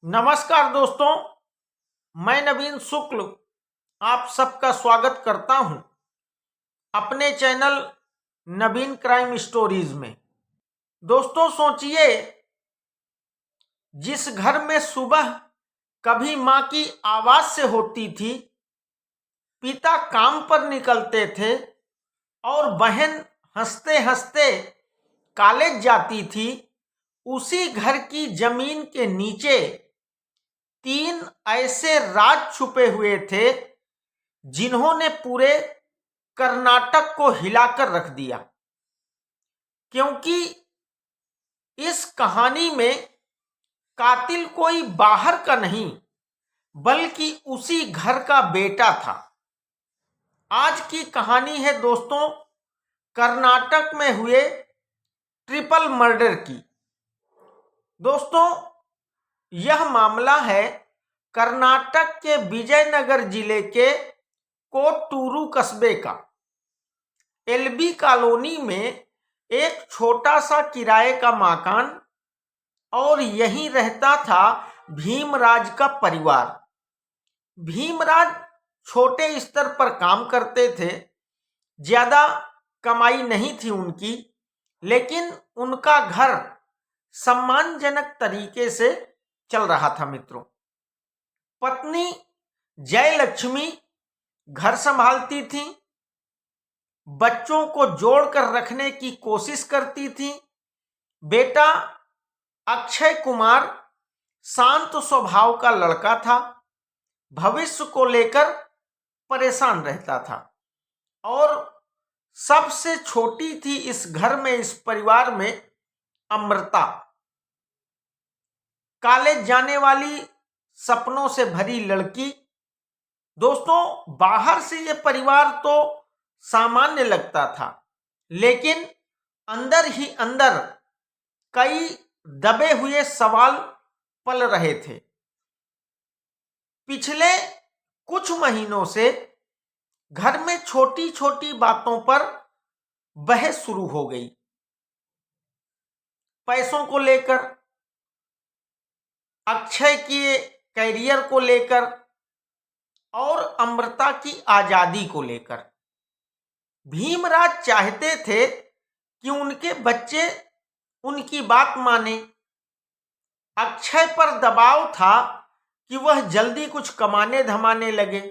नमस्कार दोस्तों, मैं नवीन शुक्ल आप सबका स्वागत करता हूं अपने चैनल नवीन क्राइम स्टोरीज में। दोस्तों सोचिए, जिस घर में सुबह कभी मां की आवाज से होती थी, पिता काम पर निकलते थे और बहन हंसते हंसते कॉलेज जाती थी, उसी घर की जमीन के नीचे तीन ऐसे राज छुपे हुए थे जिन्होंने पूरे कर्नाटक को हिलाकर रख दिया। क्योंकि इस कहानी में कातिल कोई बाहर का नहीं बल्कि उसी घर का बेटा था। आज की कहानी है दोस्तों कर्नाटक में हुए ट्रिपल मर्डर की। दोस्तों यह मामला है कर्नाटक के विजयनगर जिले के कोट्टूरू कस्बे का। एलबी कॉलोनी में एक छोटा सा किराए का मकान और यहीं रहता था भीमराज का परिवार। भीमराज छोटे स्तर पर काम करते थे, ज्यादा कमाई नहीं थी उनकी, लेकिन उनका घर सम्मानजनक तरीके से चल रहा था मित्रों। पत्नी जयलक्ष्मी घर संभालती थी, बच्चों को जोड़कर रखने की कोशिश करती थी। बेटा अक्षय कुमार शांत स्वभाव का लड़का था, भविष्य को लेकर परेशान रहता था और सबसे छोटी थी इस घर में, इस परिवार में अमृता, कॉलेज जाने वाली सपनों से भरी लड़की। दोस्तों बाहर से ये परिवार तो सामान्य लगता था, लेकिन अंदर ही अंदर कई दबे हुए सवाल पल रहे थे। पिछले कुछ महीनों से घर में छोटी छोटी बातों पर बहस शुरू हो गई। पैसों को लेकर, अक्षय के कैरियर को लेकर और अमृता की आजादी को लेकर। भीमराज चाहते थे कि उनके बच्चे उनकी बात माने। अक्षय पर दबाव था कि वह जल्दी कुछ कमाने धमाने लगे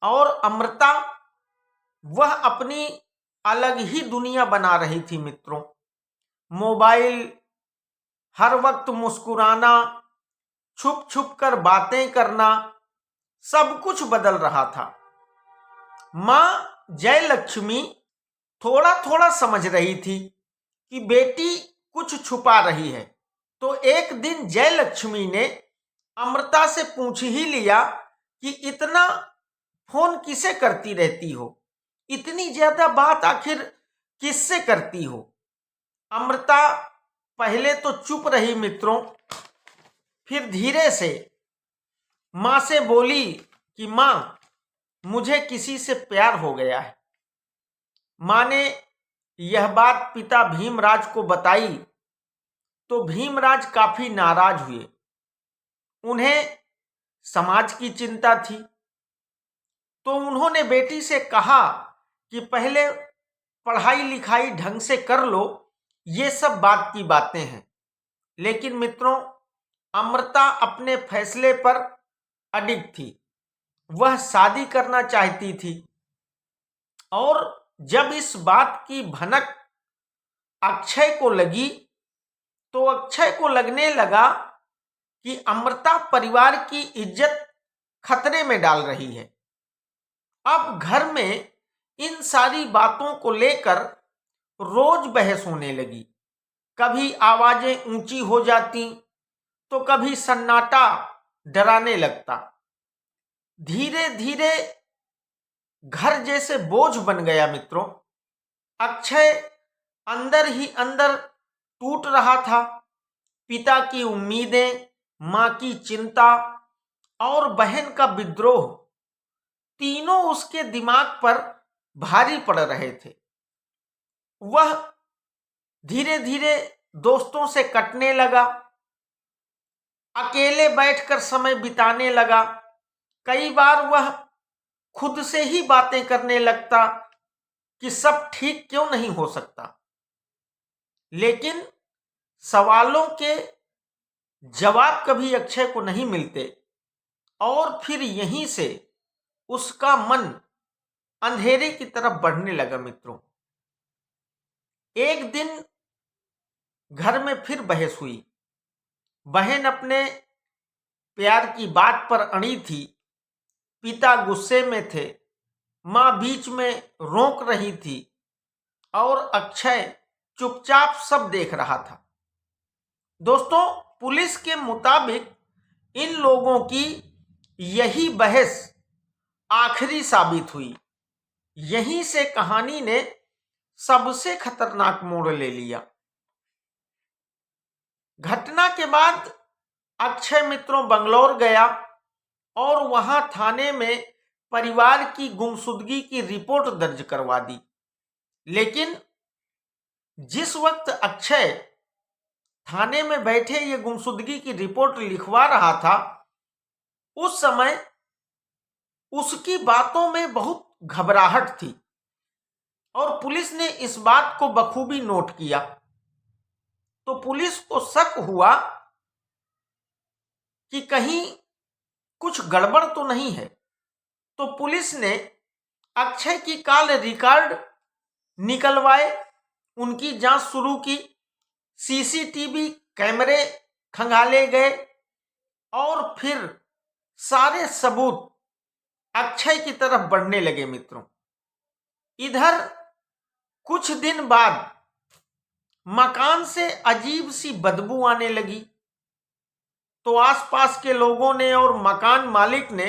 और अमृता वह अपनी अलग ही दुनिया बना रही थी मित्रों। मोबाइल, हर वक्त मुस्कुराना, छुप छुप कर बातें करना, सब कुछ बदल रहा था। मां जयलक्ष्मी थोड़ा थोड़ा समझ रही थी कि बेटी कुछ छुपा रही है, तो एक दिन जयलक्ष्मी ने अमृता से पूछ ही लिया कि इतना फोन किसे करती रहती हो, इतनी ज्यादा बात आखिर किससे करती हो। अमृता पहले तो चुप रही मित्रों, फिर धीरे से मां से बोली कि मां, मुझे किसी से प्यार हो गया है। मां ने यह बात पिता भीमराज को बताई तो भीमराज काफी नाराज हुए। उन्हें समाज की चिंता थी, तो उन्होंने बेटी से कहा कि पहले पढ़ाई लिखाई ढंग से कर लो, ये सब बात की बातें हैं। लेकिन मित्रों अमृता अपने फैसले पर अडिग थी, वह शादी करना चाहती थी। और जब इस बात की भनक अक्षय को लगी तो अक्षय को लगने लगा कि अमृता परिवार की इज्जत खतरे में डाल रही है। अब घर में इन सारी बातों को लेकर रोज बहस होने लगी। कभी आवाजें ऊंची हो जाती तो कभी सन्नाटा डराने लगता। धीरे धीरे घर जैसे बोझ बन गया मित्रों। अक्षय अंदर ही अंदर टूट रहा था। पिता की उम्मीदें, मां की चिंता और बहन का विद्रोह, तीनों उसके दिमाग पर भारी पड़ रहे थे। वह धीरे धीरे दोस्तों से कटने लगा। अकेले बैठकर समय बिताने लगा। कई बार वह खुद से ही बातें करने लगता कि सब ठीक क्यों नहीं हो सकता, लेकिन सवालों के जवाब कभी अक्षय को नहीं मिलते और फिर यहीं से उसका मन अंधेरे की तरफ बढ़ने लगा। मित्रों, एक दिन घर में फिर बहस हुई। बहन अपने प्यार की बात पर अड़ी थी, पिता गुस्से में थे, मां बीच में रोक रही थी और अक्षय चुपचाप सब देख रहा था। दोस्तों, पुलिस के मुताबिक इन लोगों की यही बहस आखिरी साबित हुई। यहीं से कहानी ने सबसे खतरनाक मोड़ ले लिया। घटना के बाद अक्षय मित्रों बंगलौर गया और वहां थाने में परिवार की गुमशुदगी की रिपोर्ट दर्ज करवा दी। लेकिन जिस वक्त अक्षय थाने में बैठे ये गुमशुदगी की रिपोर्ट लिखवा रहा था, उस समय उसकी बातों में बहुत घबराहट थी और पुलिस ने इस बात को बखूबी नोट किया। तो पुलिस को शक हुआ कि कहीं कुछ गड़बड़ तो नहीं है। तो पुलिस ने अक्षय की कॉल रिकॉर्ड निकलवाए, उनकी जांच शुरू की, सीसीटीवी कैमरे खंगाले गए और फिर सारे सबूत अक्षय की तरफ बढ़ने लगे। मित्रों, इधर कुछ दिन बाद मकान से अजीब सी बदबू आने लगी। तो आसपास के लोगों ने और मकान मालिक ने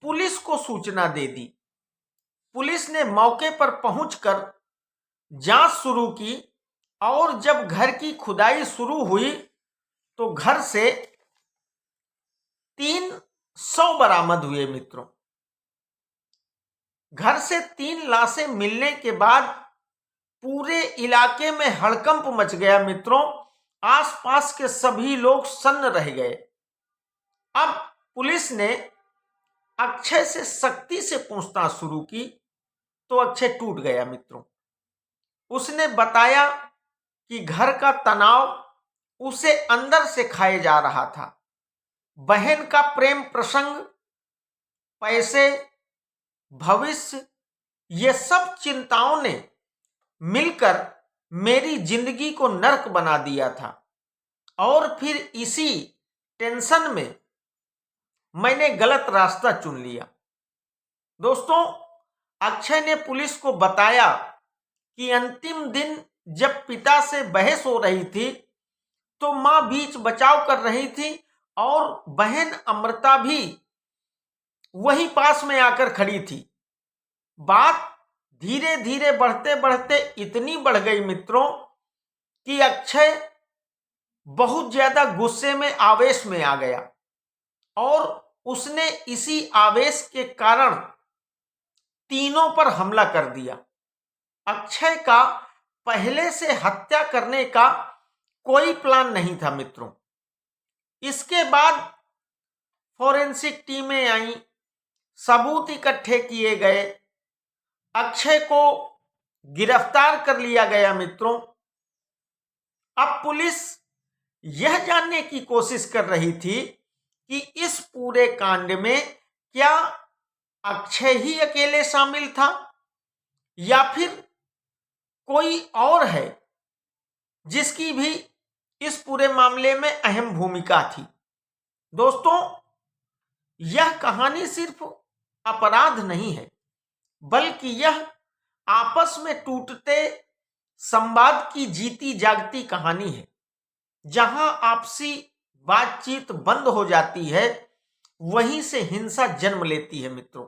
पुलिस को सूचना दे दी। पुलिस ने मौके पर पहुंचकर जांच शुरू की और जब घर की खुदाई शुरू हुई तो घर से 300 बरामद हुए। मित्रों, घर से 3 लाशें मिलने के बाद पूरे इलाके में हड़कंप मच गया। मित्रों, आसपास के सभी लोग सन्न रह गए। अब पुलिस ने अक्षय से सख्ती से पूछताछ शुरू की तो अक्षय टूट गया। मित्रों, उसने बताया कि घर का तनाव उसे अंदर से खाए जा रहा था। बहन का प्रेम प्रसंग, पैसे, भविष्य, ये सब चिंताओं ने मिलकर मेरी जिंदगी को नर्क बना दिया था और फिर इसी टेंशन में मैंने गलत रास्ता चुन लिया। दोस्तों, अक्षय ने पुलिस को बताया कि अंतिम दिन जब पिता से बहस हो रही थी तो मां बीच बचाव कर रही थी और बहन अमृता भी वहीं पास में आकर खड़ी थी। बात धीरे धीरे बढ़ते बढ़ते इतनी बढ़ गई मित्रों कि अक्षय बहुत ज्यादा गुस्से में, आवेश में आ गया और उसने इसी आवेश के कारण तीनों पर हमला कर दिया। अक्षय का पहले से हत्या करने का कोई प्लान नहीं था। मित्रों, इसके बाद फोरेंसिक टीमें आई, सबूत इकट्ठे किए गए, अक्षय को गिरफ्तार कर लिया गया। मित्रों, अब पुलिस यह जानने की कोशिश कर रही थी कि इस पूरे कांड में क्या अक्षय ही अकेले शामिल था या फिर कोई और है जिसकी भी इस पूरे मामले में अहम भूमिका थी। दोस्तों, यह कहानी सिर्फ अपराध नहीं है, बल्कि यह आपस में टूटते संवाद की जीती जागती कहानी है। जहां आपसी बातचीत बंद हो जाती है, वहीं से हिंसा जन्म लेती है। मित्रों,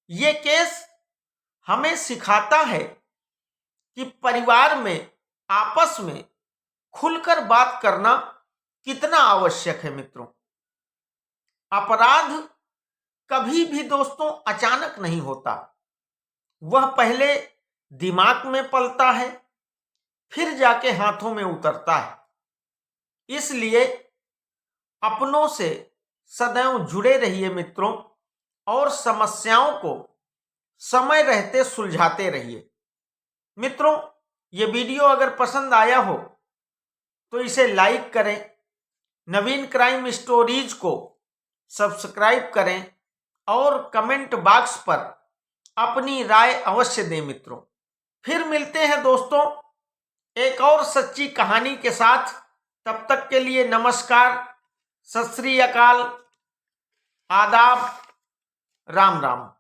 यह केस हमें सिखाता है कि परिवार में आपस में खुलकर बात करना कितना आवश्यक है। मित्रों, अपराध कभी भी दोस्तों अचानक नहीं होता, वह पहले दिमाग में पलता है, फिर जाके हाथों में उतरता है। इसलिए अपनों से सदैव जुड़े रहिए मित्रों, और समस्याओं को समय रहते सुलझाते रहिए। मित्रों, ये वीडियो अगर पसंद आया हो तो इसे लाइक करें, नवीन क्राइम स्टोरीज को सब्सक्राइब करें और कमेंट बॉक्स पर अपनी राय अवश्य दें मित्रों। फिर मिलते हैं दोस्तों एक और सच्ची कहानी के साथ। तब तक के लिए नमस्कार, सत श्री अकाल, आदाब, राम राम।